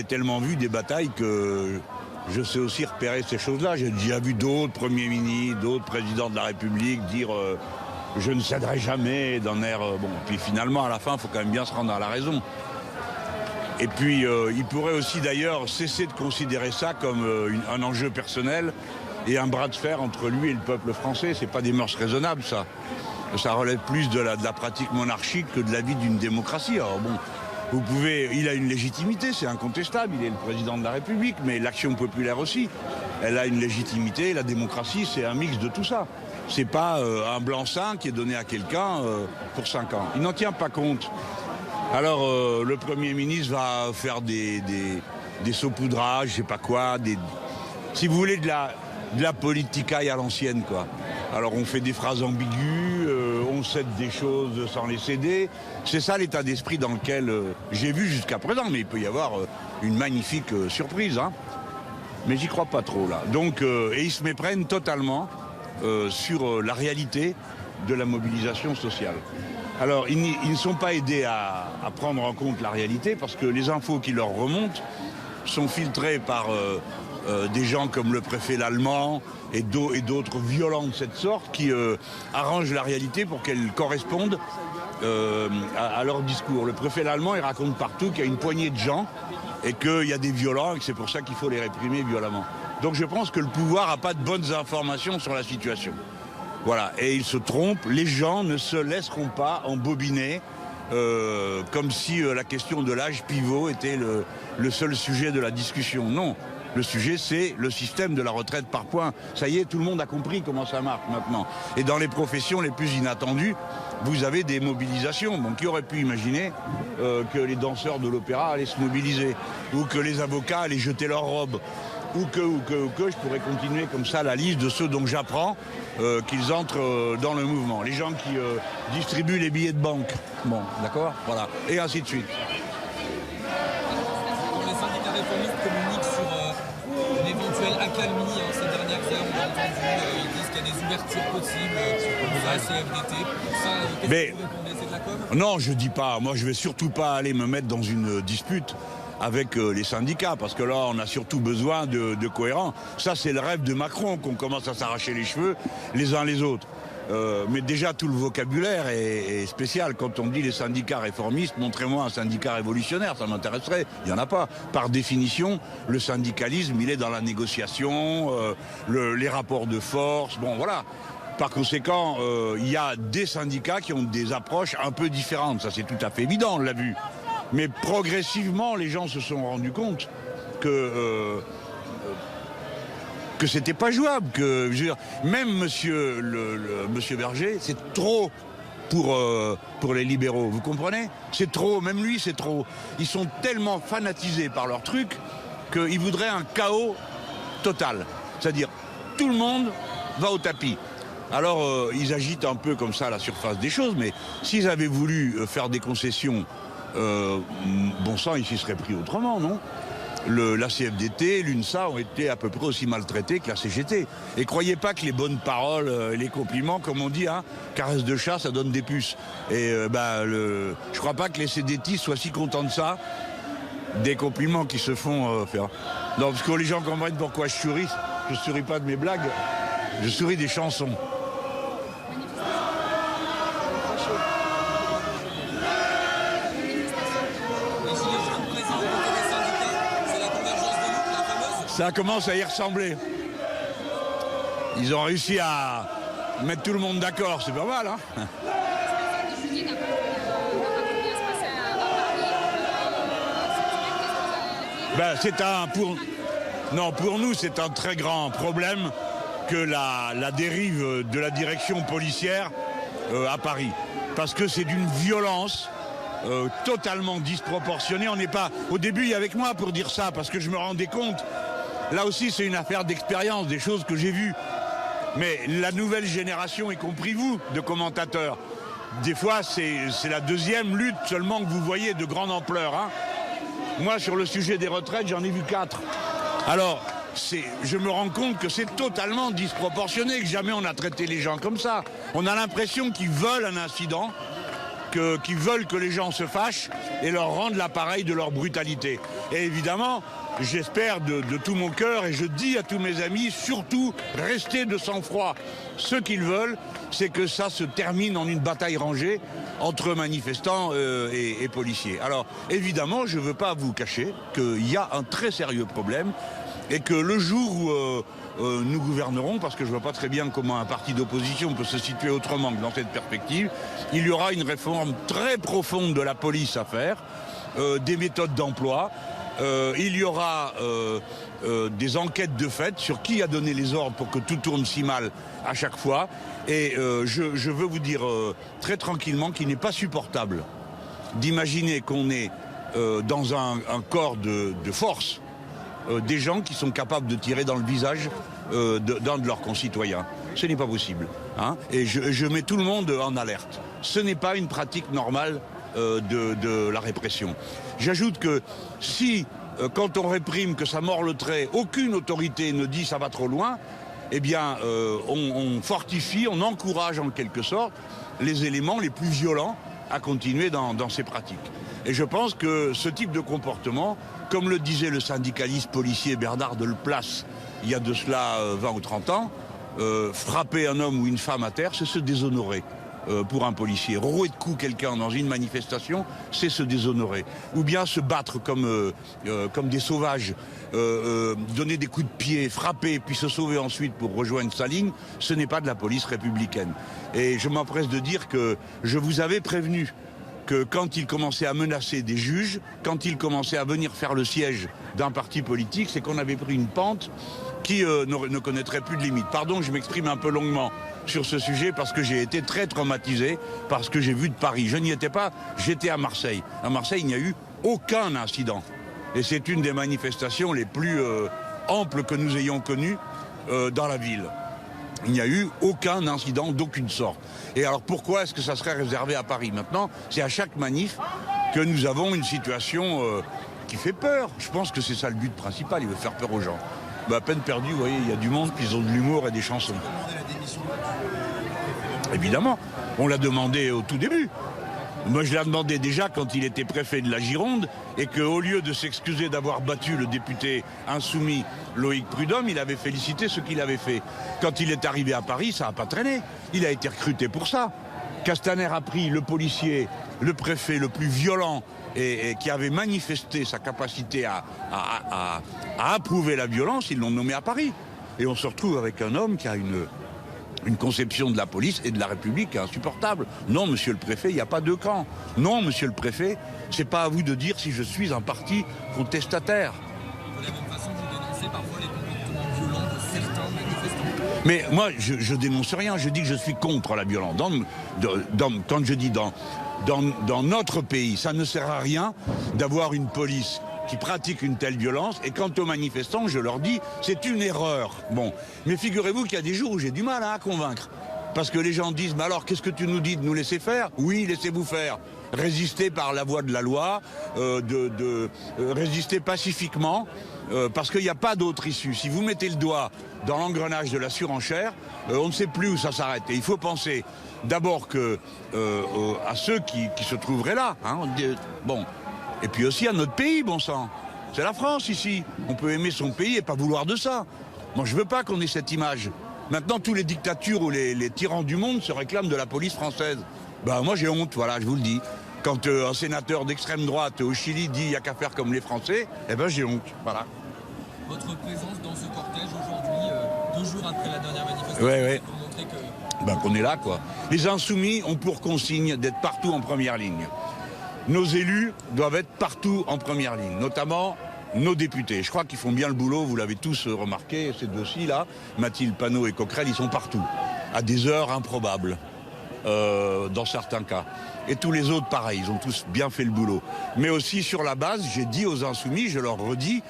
ai tellement vu des batailles que je sais aussi repérer ces choses-là. J'ai déjà vu d'autres premiers ministres, d'autres présidents de la République dire je ne céderai jamais d'un air... bon, puis finalement, à la fin, il faut quand même bien se rendre à la raison. Et puis, il pourrait aussi d'ailleurs cesser de considérer ça comme un enjeu personnel et un bras de fer entre lui et le peuple français. C'est pas des mœurs raisonnables, ça. Ça relève plus de la pratique monarchique que de la vie d'une démocratie. Alors bon, il a une légitimité, c'est incontestable, il est le président de la République, mais l'action populaire aussi, elle a une légitimité. La démocratie, c'est un mix de tout ça. C'est pas un blanc-seing qui est donné à quelqu'un pour 5 ans. Il n'en tient pas compte. Alors, le Premier ministre va faire des saupoudrages, je sais pas quoi, si vous voulez, de la politicaille à l'ancienne, quoi. Alors, on fait des phrases ambiguës, on cède des choses sans les céder. C'est ça l'état d'esprit dans lequel j'ai vu jusqu'à présent, mais il peut y avoir une magnifique surprise, hein. Mais j'y crois pas trop, là. Donc, et ils se méprennent totalement sur la réalité de la mobilisation sociale. Alors, ils ne sont pas aidés à prendre en compte la réalité parce que les infos qui leur remontent sont filtrées par des gens comme le préfet Lallemand et d'autres violents de cette sorte qui arrangent la réalité pour qu'elle corresponde à leur discours. Le préfet Lallemand, il raconte partout qu'il y a une poignée de gens et qu'il y a des violents et que c'est pour ça qu'il faut les réprimer violemment. Donc je pense que le pouvoir n'a pas de bonnes informations sur la situation. Voilà, et ils se trompent, les gens ne se laisseront pas embobiner comme si la question de l'âge pivot était le seul sujet de la discussion. Non, le sujet c'est le système de la retraite par points. Ça y est, tout le monde a compris comment ça marche maintenant. Et dans les professions les plus inattendues, vous avez des mobilisations. Bon, qui aurait pu imaginer que les danseurs de l'opéra allaient se mobiliser, ou que les avocats allaient jeter leurs robes, ou que, je pourrais continuer comme ça la liste de ceux dont j'apprends qu'ils entrent dans le mouvement. Les gens qui distribuent les billets de banque. Bon, d'accord, voilà, et ainsi de suite. Quand les syndicats réformistes communiquent sur une éventuelle accalmie ces dernières heures, on a entendu, ils disent qu'il y a des ouvertures possibles pour la CFDT. Ça, qu'est-ce que vous répondez? C'est de la com? Non, je dis pas. Moi, je vais surtout pas aller me mettre dans une dispute avec les syndicats, parce que là, on a surtout besoin de cohérents. Ça, c'est le rêve de Macron, qu'on commence à s'arracher les cheveux les uns les autres. Mais déjà, tout le vocabulaire est spécial. Quand on dit les syndicats réformistes, montrez-moi un syndicat révolutionnaire, ça m'intéresserait. Il n'y en a pas. Par définition, le syndicalisme, il est dans la négociation, les rapports de force, bon, voilà. Par conséquent, il y a des syndicats qui ont des approches un peu différentes. Ça, c'est tout à fait évident, on l'a vu. Mais progressivement, les gens se sont rendus compte que c'était pas jouable. Que, je veux dire, même monsieur Berger, c'est trop pour les libéraux. Vous comprenez? C'est trop. Même lui, c'est trop. Ils sont tellement fanatisés par leur truc qu'ils voudraient un chaos total. C'est-à-dire, tout le monde va au tapis. Alors, ils agitent un peu comme ça à la surface des choses, mais s'ils avaient voulu faire des concessions, bon sang, ils s'y seraient pris autrement, non? La CFDT, l'UNSA ont été à peu près aussi maltraités que la CGT. Et croyez pas que les bonnes paroles, les compliments, comme on dit, hein, caresse de chat, ça donne des puces. Et je crois pas que les CDTistes soient si contents de ça, des compliments qui se font faire. Non, parce que les gens comprennent pourquoi je souris pas de mes blagues, je souris des chansons. Ça commence à y ressembler. Ils ont réussi à mettre tout le monde d'accord, c'est pas mal, hein? Ben, pour nous, c'est un très grand problème que la dérive de la direction policière à Paris. Parce que c'est d'une violence totalement disproportionnée. On n'est pas... Au début, il y avait avec moi pour dire ça, parce que je me rendais compte. Là aussi, c'est une affaire d'expérience, des choses que j'ai vues. Mais la nouvelle génération, y compris vous, de commentateurs, des fois, c'est la deuxième lutte seulement que vous voyez de grande ampleur, hein. Moi, sur le sujet des retraites, j'en ai vu 4. Alors, je me rends compte que c'est totalement disproportionné, que jamais on a traité les gens comme ça. On a l'impression qu'ils veulent un incident qui veulent que les gens se fâchent et leur rendent l'appareil de leur brutalité. Et évidemment, j'espère de tout mon cœur, et je dis à tous mes amis, surtout, restez de sang-froid. Ce qu'ils veulent, c'est que ça se termine en une bataille rangée entre manifestants et policiers. Alors, évidemment, je ne veux pas vous cacher qu'il y a un très sérieux problème et que le jour où nous gouvernerons, parce que je ne vois pas très bien comment un parti d'opposition peut se situer autrement que dans cette perspective, il y aura une réforme très profonde de la police à faire, des méthodes d'emploi. Il y aura des enquêtes de fait sur qui a donné les ordres pour que tout tourne si mal à chaque fois. Et je veux vous dire très tranquillement qu'il n'est pas supportable d'imaginer qu'on est dans un corps de force des gens qui sont capables de tirer dans le visage d'un de leurs concitoyens. Ce n'est pas possible. Hein, et je mets tout le monde en alerte. Ce n'est pas une pratique normale de la répression. J'ajoute que si, quand on réprime, que ça mord le trait, aucune autorité ne dit ça va trop loin, eh bien, on fortifie, on encourage en quelque sorte les éléments les plus violents à continuer dans ces pratiques. Et je pense que ce type de comportement, comme le disait le syndicaliste policier Bernard Delplace il y a de cela 20 ou 30 ans, frapper un homme ou une femme à terre, c'est se déshonorer. Pour un policier. Rouer de coups quelqu'un dans une manifestation, c'est se déshonorer. Ou bien se battre comme des sauvages, donner des coups de pied, frapper, puis se sauver ensuite pour rejoindre sa ligne, ce n'est pas de la police républicaine. Et je m'empresse de dire que je vous avais prévenu que quand il commençait à menacer des juges, quand il commençait à venir faire le siège d'un parti politique, c'est qu'on avait pris une pente qui ne connaîtrait plus de limite. Pardon, je m'exprime un peu longuement sur ce sujet parce que j'ai été très traumatisé par ce que j'ai vu de Paris. Je n'y étais pas, j'étais à Marseille. À Marseille, il n'y a eu aucun incident. Et c'est une des manifestations les plus amples que nous ayons connues dans la ville. Il n'y a eu aucun incident d'aucune sorte. Et alors pourquoi est-ce que ça serait réservé à Paris? Maintenant, c'est à chaque manif que nous avons une situation qui fait peur. Je pense que c'est ça le but principal, il veut faire peur aux gens. Bah, à peine perdu, vous voyez, il y a du monde, puis ils ont de l'humour et des chansons. Évidemment, on l'a demandé au tout début. Moi, je l'ai demandé déjà quand il était préfet de la Gironde et qu'au lieu de s'excuser d'avoir battu le député insoumis Loïc Prudhomme, il avait félicité ce qu'il avait fait. Quand il est arrivé à Paris, ça n'a pas traîné. Il a été recruté pour ça. Castaner a pris le policier, le préfet le plus violent et qui avait manifesté sa capacité à approuver la violence, ils l'ont nommé à Paris. Et on se retrouve avec un homme qui a une conception de la police et de la République insupportable. Non, monsieur le préfet, il n'y a pas deux camps. Non, monsieur le préfet, c'est pas à vous de dire si je suis un parti contestataire. De la même façon, vous dénoncez parfois les comportements violents de certains manifestants. Mais moi, je dénonce rien, je dis que je suis contre la violence. Quand je dis dans notre pays, ça ne sert à rien d'avoir une police qui pratiquent une telle violence, et quant aux manifestants, je leur dis, c'est une erreur. Bon, mais figurez-vous qu'il y a des jours où j'ai du mal à convaincre. Parce que les gens disent, mais alors, qu'est-ce que tu nous dis de nous laisser faire? Oui, laissez-vous faire. Résister par la voie de la loi, résister pacifiquement, parce qu'il n'y a pas d'autre issue. Si vous mettez le doigt dans l'engrenage de la surenchère, on ne sait plus où ça s'arrête. Et il faut penser d'abord à ceux qui se trouveraient là. Hein, bon. Et puis aussi à notre pays, bon sang. C'est la France ici. On peut aimer son pays et pas vouloir de ça. Moi, je veux pas qu'on ait cette image. Maintenant, tous les dictatures ou les tyrans du monde se réclament de la police française. Ben, moi, j'ai honte, voilà, je vous le dis. Quand un sénateur d'extrême droite au Chili dit « il n'y a qu'à faire comme les Français », eh ben, j'ai honte, voilà. Votre présence dans ce cortège aujourd'hui, 2 jours après la dernière manifestation, ouais. pour montrer que... Ben, qu'on est là, quoi. Les insoumis ont pour consigne d'être partout en première ligne. Nos élus doivent être partout en première ligne, notamment nos députés. Je crois qu'ils font bien le boulot, vous l'avez tous remarqué, ces deux-ci là, Mathilde Panot et Coquerel, ils sont partout, à des heures improbables, dans certains cas. Et tous les autres, pareil, ils ont tous bien fait le boulot. Mais aussi sur la base, j'ai dit aux insoumis, je leur redis,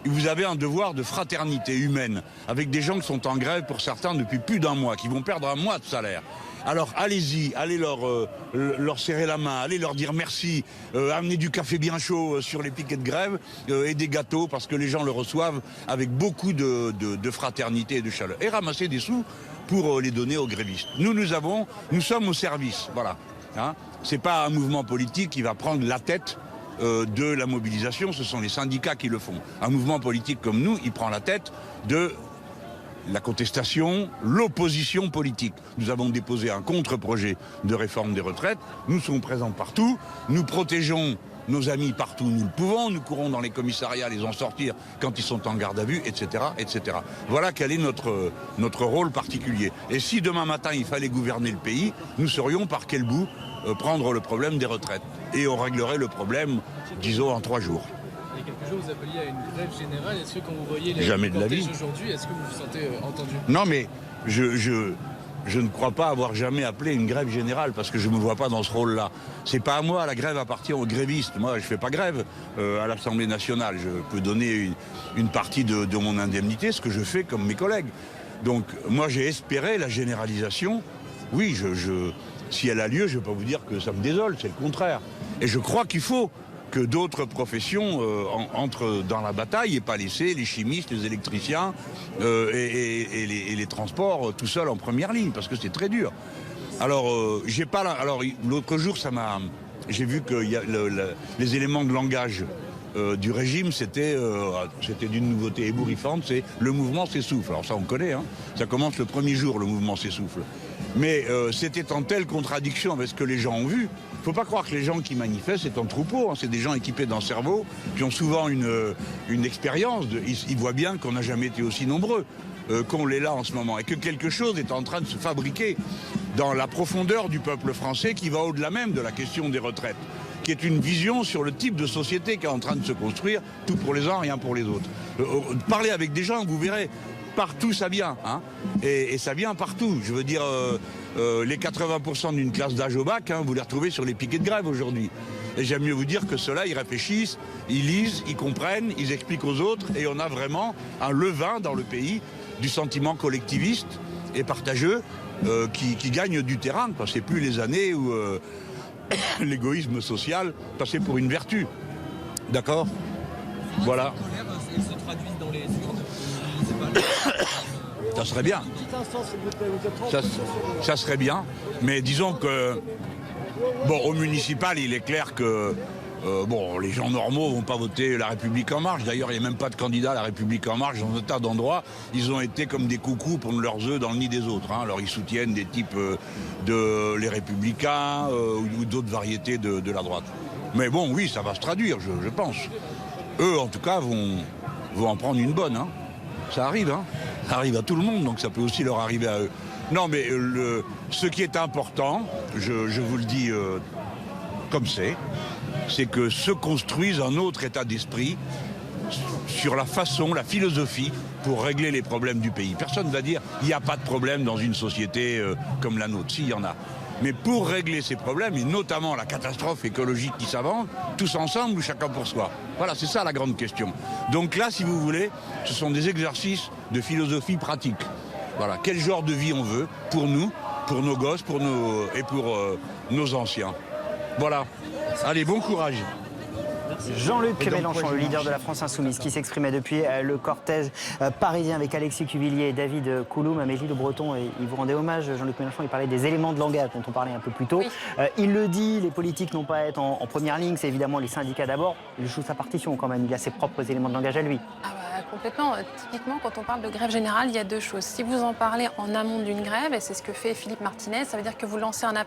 vous avez un devoir de fraternité humaine, avec des gens qui sont en grève pour certains depuis plus d'1 mois, qui vont perdre 1 mois de salaire. Alors allez-y, allez leur serrer la main, allez leur dire merci, amenez du café bien chaud sur les piquets de grève et des gâteaux parce que les gens le reçoivent avec beaucoup de fraternité et de chaleur. Et ramasser des sous pour les donner aux grévistes. Nous sommes au service, voilà. Hein. c'est pas un mouvement politique qui va prendre la tête de la mobilisation, ce sont les syndicats qui le font. Un mouvement politique comme nous, il prend la tête de la contestation, l'opposition politique. Nous avons déposé un contre-projet de réforme des retraites, nous sommes présents partout, nous protégeons nos amis partout où nous le pouvons, nous courons dans les commissariats les en sortir quand ils sont en garde à vue, etc., etc. Voilà quel est notre rôle particulier. Et si demain matin il fallait gouverner le pays, nous saurions par quel bout prendre le problème des retraites. Et on réglerait le problème, disons, en 3 jours. Il y a quelques jours, vous appeliez à une grève générale. Est-ce que quand vous voyez les Jamais de la vie. aujourd'hui, est-ce que vous vous sentez entendu? Non, mais je ne crois pas avoir jamais appelé une grève générale parce que je ne me vois pas dans ce rôle-là. C'est pas à moi, la grève appartient aux grévistes. Moi, je fais pas grève à l'Assemblée nationale. Je peux donner une partie de mon indemnité, ce que je fais comme mes collègues. Donc, moi, j'ai espéré la généralisation. Oui, si elle a lieu, je ne vais pas vous dire que ça me désole, c'est le contraire. Et je crois qu'il faut que d'autres professions entrent dans la bataille et pas laisser les chimistes, les électriciens et les transports tout seuls en première ligne, parce que c'est très dur. Alors, l'autre jour, j'ai vu que les éléments de langage du régime, c'était d'une nouveauté ébouriffante, c'est le mouvement s'essouffle. Alors ça, on connaît, hein. Ça commence le premier jour, le mouvement s'essouffle. Mais c'était en telle contradiction avec ce que les gens ont vu. Il ne faut pas croire que les gens qui manifestent, c'est en troupeau. Hein. C'est des gens équipés d'un cerveau qui ont souvent une expérience. Ils voient bien qu'on n'a jamais été aussi nombreux qu'on l'est là en ce moment. Et que quelque chose est en train de se fabriquer dans la profondeur du peuple français qui va au-delà même de la question des retraites, qui est une vision sur le type de société qui est en train de se construire, tout pour les uns, rien pour les autres. Parlez avec des gens, vous verrez, partout ça vient, hein, et ça vient partout. Je veux dire, les 80% d'une classe d'âge au bac, hein, vous les retrouvez sur les piquets de grève aujourd'hui. Et j'aime mieux vous dire que ceux-là, ils réfléchissent, ils lisent, ils comprennent, ils expliquent aux autres, et on a vraiment un levain dans le pays du sentiment collectiviste et partageux qui gagne du terrain. C'est plus les années où l'égoïsme social passait pour une vertu. D'accord ? Voilà. La colère, elle se traduit dans les urnes. Ça serait bien. Ça serait bien. Mais disons que, bon, au municipal, il est clair que les gens normaux vont pas voter La République En Marche. D'ailleurs, il n'y a même pas de candidat à La République En Marche dans un tas d'endroits. Ils ont été comme des coucous pour leurs œufs dans le nid des autres. Hein. Alors, ils soutiennent des types de les Républicains ou d'autres variétés de la droite. Mais bon, oui, ça va se traduire, je pense. Eux, en tout cas, vont en prendre une bonne. Hein. Ça arrive, hein. Ça arrive à tout le monde, donc ça peut aussi leur arriver à eux. Non, mais ce qui est important, je vous le dis comme c'est que se construise un autre état d'esprit sur la façon, la philosophie pour régler les problèmes du pays. Personne ne va dire il n'y a pas de problème dans une société comme la nôtre. Si, il y en a. Mais pour régler ces problèmes, et notamment la catastrophe écologique qui s'avance, tous ensemble ou chacun pour soi. Voilà, c'est ça la grande question. Donc là, si vous voulez, ce sont des exercices de philosophie pratique. Voilà, quel genre de vie on veut pour nous, pour nos gosses, pour nos anciens. Voilà. Allez, bon courage. Jean-Luc Mélenchon, le leader de la France Insoumise, qui s'exprimait depuis le cortège parisien avec Alexis Cuvillier et David Couloum. Amélie Le Breton, il vous rendait hommage. Jean-Luc Mélenchon, il parlait des éléments de langage dont on parlait un peu plus tôt. Oui. Il le dit, les politiques n'ont pas à être en première ligne, c'est évidemment les syndicats d'abord. Il joue sa partition quand même, il a ses propres éléments de langage à lui. Complètement. Typiquement, quand on parle de grève générale, il y a deux choses. Si vous en parlez en amont d'une grève, et c'est ce que fait Philippe Martinez, ça veut dire que vous lancez un appel